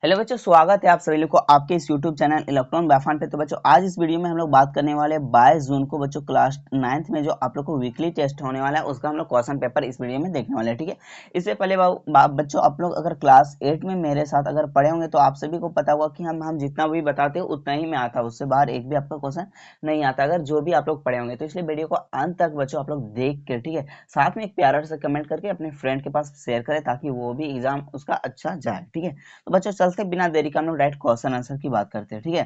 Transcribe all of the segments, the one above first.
Hello बच्चों, स्वागत है आप सभी लोग को आपके इस YouTube चैनल इलेक्ट्रॉन बायफान पे। तो बच्चों आज इस वीडियो में हम लोग बात करने वाले 22 जून को बच्चों क्लास 9th में जो आप लोग को वीकली टेस्ट होने वाला है उसका हम लोग क्वेश्चन पेपर इस वीडियो में देखने वाले हैं। ठीक है, इससे पहले बच्चों आप लोग अगर क्लास 8 में मेरे साथ अगर पढ़े होंगे तो आप सभी को पता होगा कि हम जितना भी बताते हैं उतना ही में आता है, उससे बाहर एक भी आपका क्वेश्चन नहीं आता अगर जो भी आप लोग पढ़े होंगे। तो इसलिए वीडियो को अंत तक बच्चों आप लोग देख के, ठीक है, साथ में एक प्यारा सा कमेंट करके अपने फ्रेंड के पास शेयर करें ताकि वो भी एग्जाम उसका अच्छा जाए। ठीक है, तो बच्चों चलते बिना देरी का हम लोग डायरेक्ट क्वेश्चन आंसर की बात करते हैं। ठीक है,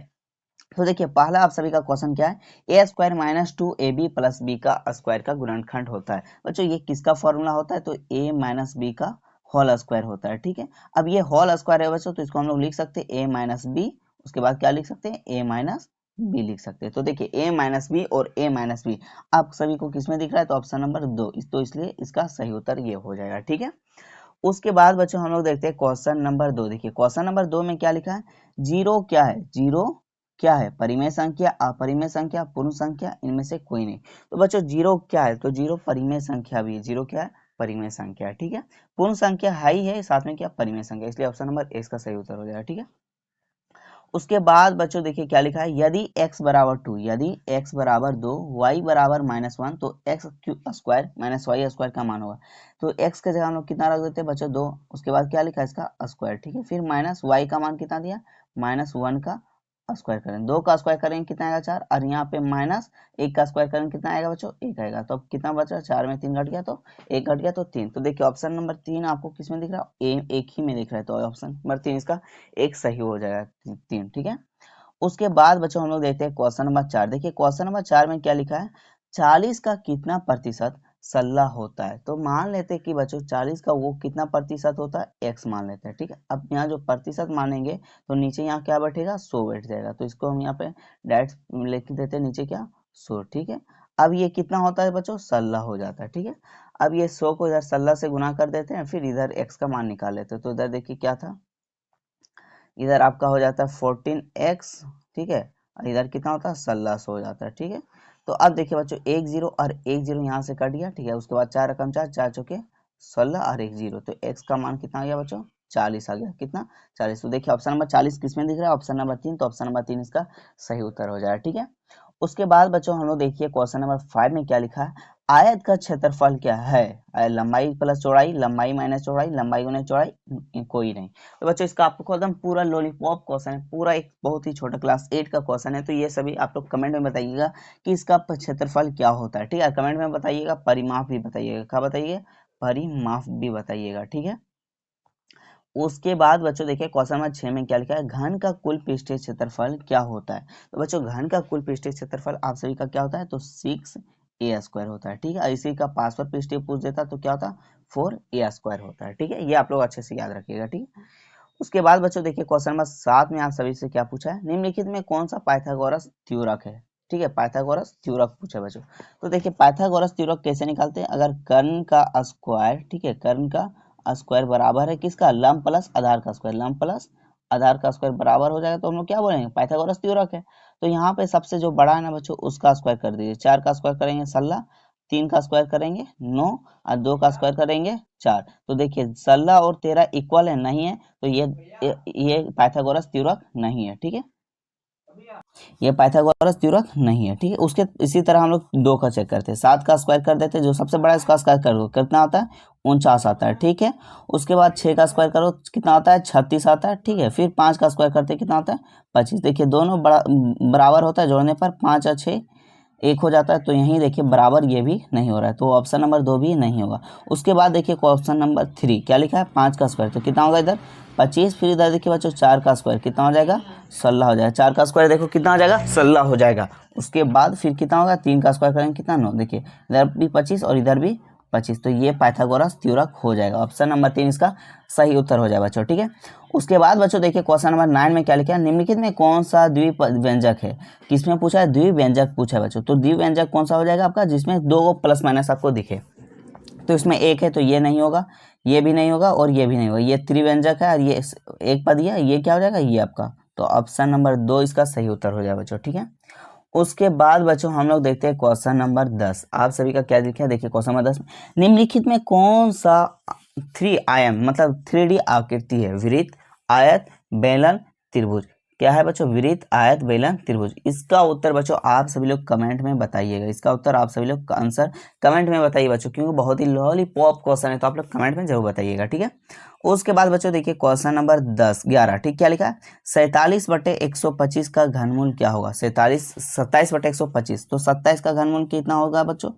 तो देखिए पहला आप सभी का क्वेश्चन क्या है, A square minus 2ab plus B का स्क्वायर का गुणनखंड होता है। बच्चों ये किसका फॉर्मूला होता है, तो a माइनस बी का होल स्क्वायर होता है। ठीक है, अब ये होल स्क्वायर है बच्चों, तो इसको हम लोग लिख सकते हैं a माइनस बी, उसके बाद क्या लिख सकते हैं a माइनस बी लिख सकते हैं। तो देखिए a माइनस बी और a माइनस बी आप सभी को किसमें दिख रहा है, तो ऑप्शन नंबर 2, तो इसलिए इसका सही उत्तर ये हो जाएगा। ठीक है, उसके बाद बच्चों हम लोग देखते हैं क्वेश्चन नंबर 2। देखिए क्वेश्चन नंबर 2 में क्या लिखा है, जीरो क्या है, जीरो क्या है, परिमेय संख्या, अपरिमेय संख्या, पूर्ण संख्या, इनमें से कोई नहीं। तो बच्चों जीरो क्या है, तो जीरो परिमेय संख्या भी है, जीरो क्या है, परिमेय संख्या है। ठीक है, पूर्ण संख्या हाई है, साथ में क्या, परिमेय संख्या, इसलिए ऑप्शन नंबर ए इसका सही उत्तर हो जाएगा। ठीक है, उसके बाद बच्चों देखिए क्या लिखा है, यदि x बराबर 2, यदि x बराबर 2, y बराबर -1, तो x square minus y square का मान होगा। तो x के जगह हम लोग कितना रख देते हैं बच्चों, 2, उसके बाद क्या लिखा है इसका स्क्वायर। ठीक है, फिर माइनस y का मान कितना दिया, -1 का स्क्वायर करें, 2 का स्क्वायर करेंगे कितना आएगा 4, और यहाँ पे माइनस 1 का स्क्वायर करेंगे कितना आएगा बच्चों, 1 आएगा। तो अब कितना बचा, 4 में 3 घट गया तो 1 घट गया तो 3। तो देखिए ऑप्शन नंबर 3 आपको किस में दिख रहा है, एक ही में दिख रहा है, तो ऑप्शन नंबर 3 इसका एक सही हो जाएगा, 3। ठीक है, उसके बाद बच्चों हम लोग देखते हैं क्वेश्चन नंबर 4। देखिए क्वेश्चन नंबर 4 में क्या लिखा है, 40 का कितना प्रतिशत सल्ला होता है। तो मान लेते हैं कि बच्चों 40 का वो कितना प्रतिशत होता है, x मान लेते हैं। ठीक है, अब यहाँ जो प्रतिशत मानेंगे तो नीचे यहाँ क्या बैठेगा, 100 बैठ जाएगा, तो इसको हम यहाँ पे डायरेक्ट लिख देते हैं नीचे क्या, 100। ठीक है, अब ये कितना होता है बच्चों, सल्ला हो जाता है। ठीक है, अब ये 100 को इधर सल्ला से गुना कर देते हैं, फिर इधर x का मान निकाल लेते हैं। तो इधर देखिए क्या था, इधर आपका हो जाता है 14x। ठीक है, और इधर कितना होता है, 1600 हो जाता है। ठीक है, तो अब देखिए बच्चों एक जीरो और एक जीरो यहाँ से कट गया। ठीक है, उसके बाद 4 रकम 4, 4 चौके 16 और एक जीरो, तो x का मान कितना आ गया बच्चों, 40 आ गया। कितना, 40। तो देखिए ऑप्शन नंबर 40 किसमें दिख रहा है, ऑप्शन नंबर 3, तो ऑप्शन नंबर 3 इसका सही उत्तर हो जाएगा। ठीक है, उसके बाद बच्चों हम लोग देखिए क्वेश्चन नंबर 5 में क्या लिखा है, आयत का क्षेत्रफल क्या है, लंबाई प्लस चौड़ाई, लंबाई माइनस चौड़ाई, लंबाई गुने चौड़ाई, कोई नहीं। तो बच्चों इसका आपको एकदम पूरा लॉलीपॉप क्वेश्चन है, पूरा एक बहुत ही छोटा क्लास 8 का क्वेश्चन है। तो ये सभी आप लोग कमेंट में बताइएगा कि इसका क्षेत्रफल क्या होता है। ठीक है, कमेंट में बताइएगा, परिमाप भी बताइएगा, क्या बताइए, परिमाप भी बताइएगा। ठीक है, उसके बाद बच्चों देखिए क्वेश्चन नंबर 6 में क्या लिखा है, घन का कुल पृष्ठीय क्षेत्रफल क्या होता है। तो बच्चों घन का कुल पृष्ठीय क्षेत्रफल आप सभी का क्या होता है, तो 6a² होता है। ठीक है, इसी का पार्श्व पृष्ठीय पूछ देता तो क्या होता, 4a² होता है। ठीक है, ये आप लोग अच्छे से याद रखिएगा। ठीक है, उसके बाद बच्चों देखिए क्वेश्चन नंबर 7 में आप सभी से क्या पूछा है, निम्नलिखित में कौन सा पाइथागोरस त्रियुरक है। ठीक है, पाइथागोरस त्रियुरक पूछा है बच्चों। तो देखिए पाइथागोरस त्रियुरक कैसे निकालते हैं, अगर कर्ण का स्क्वायर, ठीक है, कर्ण का स्क्वायर बराबर है किसका, लंब प्लस आधार का स्क्वायर, लंब प्लस आधार का स्क्वायर बराबर हो जाएगा, तो हम लोग क्या बोलेंगे, पाइथागोरस त्रियुरक है। तो यहाँ पे सबसे जो बड़ा है ना बच्चों उसका स्क्वायर कर दीजिए, 4 का स्क्वायर करेंगे 16, 3 का स्क्वायर करेंगे 9, और 2 का स्क्वायर करेंगे 4। तो देखिए 16 और 13 इक्वल है, नहीं है, तो ये पाइथागोरस त्रियुरक नहीं है। ठीक है, ये पाइथागोरस त्रियुरक नहीं है। ठीक है, उसके इसी तरह हम लोग 2 का चेक करते हैं, 7 का स्क्वायर कर देते हैं, जो सबसे बड़ा है उसका स्क्वायर करो कितना आता है, 49 आता है। ठीक है, उसके बाद 6 का स्क्वायर करो कितना आता है, 36 आता है। ठीक है, फिर 5 का स्क्वायर करते हैं कितना आता है, 25। देखिए दोनों बराबर होता है, जोड़ने पर 5 और 6 एक हो जाता है, तो यहीं देखिए बराबर ये भी नहीं हो रहा है, तो ऑप्शन नंबर 2 भी नहीं होगा। उसके बाद देखिए क्वेश्चन नंबर 3 क्या लिखा है, 5 का स्क्वायर, तो कितना होगा इधर 25, फिर इधर देखिए बच्चों 4 का स्क्वायर कितना हो जाएगा, 16 हो जाएगा, 4 का स्क्वायर देखो कितना हो जाएगा, 16 हो जाएगा। उसके बाद फिर कितना होगा, 3 का स्क्वायर करेंगे कितना, 9। देखिए इधर भी 25 और इधर भी 25, तो ये पाइथागोरस त्रियुरक हो जाएगा, ऑप्शन नंबर 3 इसका सही उत्तर हो जाएगा बच्चों। ठीक है, उसके बाद बच्चों देखिए क्वेश्चन नंबर 9 में क्या लिखा है, निम्नलिखित में कौन सा द्विव्यंजक है, किसमें पूछा है, द्विव्यंजक पूछा है बच्चों। तो द्विव्यंजक कौन सा हो जाएगा आपका, जिसमें 2 प्लस माइनस आपको दिखे। तो इसमें एक है तो ये नहीं होगा, ये भी नहीं होगा और ये भी नहीं होगा, ये त्रिव्यंजक है और ये एक पद है, ये क्या हो जाएगा, ये आपका, तो ऑप्शन नंबर 2 इसका सही उत्तर हो जाएगा बच्चों। ठीक है, उसके बाद बच्चों हम लोग देखते हैं क्वेश्चन नंबर 10। आप सभी का क्या लिखा है, देखिए क्वेश्चन नंबर 10 निम्नलिखित में कौन सा 3 आयाम मतलब 3D आकृति है, वृत्त, आयत बेलन त्रिभुज। क्या है बच्चों? वृत्त आयत बेलन त्रिभुज। इसका उत्तर बच्चों आप सभी लोग कमेंट में बताइएगा। इसका उत्तर आप सभी लोग का आंसर कमेंट में बताइए बच्चों, क्योंकि बहुत ही लॉलीपॉप क्वेश्चन है, तो आप लोग कमेंट में जरूर बताइएगा, ठीक है। उसके बाद बच्चों देखिए क्वेश्चन नंबर 11, ठीक, क्या लिखा है? 47/125 का घनमूल क्या होगा? 27/125, तो 27 का घनमूल कितना होगा बच्चों?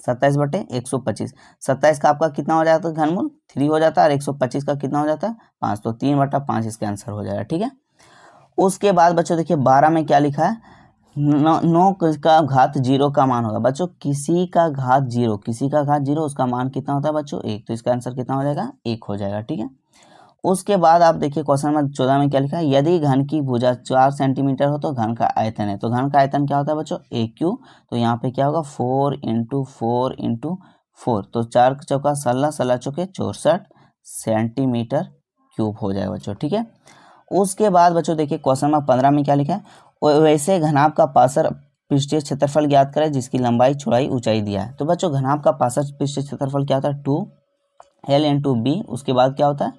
27/125। 27 का आपका कितना हो जाता है घनमूल? 3 हो जाता है, और 125 का कितना हो जाता है? 5, तो 3/5 इसका आंसर हो जाएगा, ठीक है। उसके बाद बच्चों देखिए 12 में क्या लिखा है? 9 का घात 0 का मान होगा बच्चों, किसी का घात 0, उसका मान कितना होता है बच्चों? 1, तो इसका आंसर कितना हो जाएगा? 1 हो जाएगा, ठीक है। उसके बाद आप देखिए क्वेश्चन नंबर 14 में क्या लिखा है? यदि घन की भुजा 4 सेंटीमीटर हो तो घन का आयतन है, तो घन का आयतन क्या होता है बच्चों? AQ। तो यहाँ पे क्या होगा? 4 × 4 × 4, तो 4 चौका 16, 16 चौके 64 सेंटीमीटर क्यूब हो जाएगा बच्चों, ठीक है। उसके बाद बच्चों देखिए क्वेश्चन नंबर 15 में क्या लिखा है? वैसे घनाभ का पार्श्व पृष्ठीय क्षेत्रफल ज्ञात करें जिसकी लंबाई, चौड़ाई, ऊंचाई दिया है। तो बच्चों घनाभ का पार्श्व पृष्ठीय क्षेत्रफल क्या होता है? 2L × B। उसके बाद क्या होता है?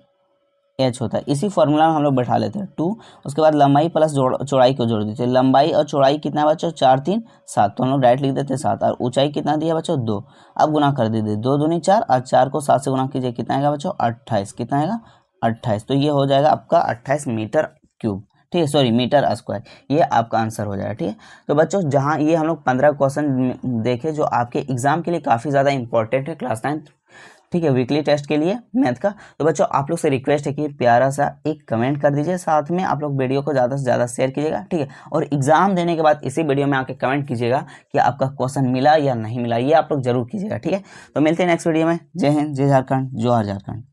H होता है। इसी फॉर्मूला में हम लोग बैठा लेते हैं 2। उसके बाद लंबाई प्लस चौड़ाई को जोड़ देते हैं। लंबाई और चौड़ाई कितना है बच्चों? 4, 3, 7, तो हम लोग डायरेक्ट लिख देते हैं 7। और ऊंचाई कितना दिया बच्चों? 2। अब गुना कर दीजिए, 2 दूनी 4, और 4 को 7 से गुना कीजिए, कितना आएगा बच्चों? 28। कितना आएगा? 28। तो ये हो जाएगा आपका 28 मीटर क्यूब, ठीक है, सॉरी मीटर स्क्वायर। ये आपका आंसर हो जाएगा, ठीक है। तो बच्चों जहाँ ये हम लोग 15 क्वेश्चन देखे जो आपके एग्जाम के लिए काफ़ी ज़्यादा इंपॉर्टेंट है, क्लास 9, ठीक है, वीकली टेस्ट के लिए मैथ का। तो बच्चों आप लोग से रिक्वेस्ट है कि प्यारा सा एक कमेंट कर दीजिए, साथ में आप लोग वीडियो को ज़्यादा से ज़्यादा शेयर कीजिएगा, ठीक है। और एग्जाम देने के बाद इसी वीडियो में आके कमेंट कीजिएगा कि आपका क्वेश्चन मिला या नहीं मिला, ये आप लोग जरूर कीजिएगा, ठीक है। तो मिलते हैं नेक्स्ट वीडियो में। जय हिंद, जय झारखंड, जोहार झारखंड।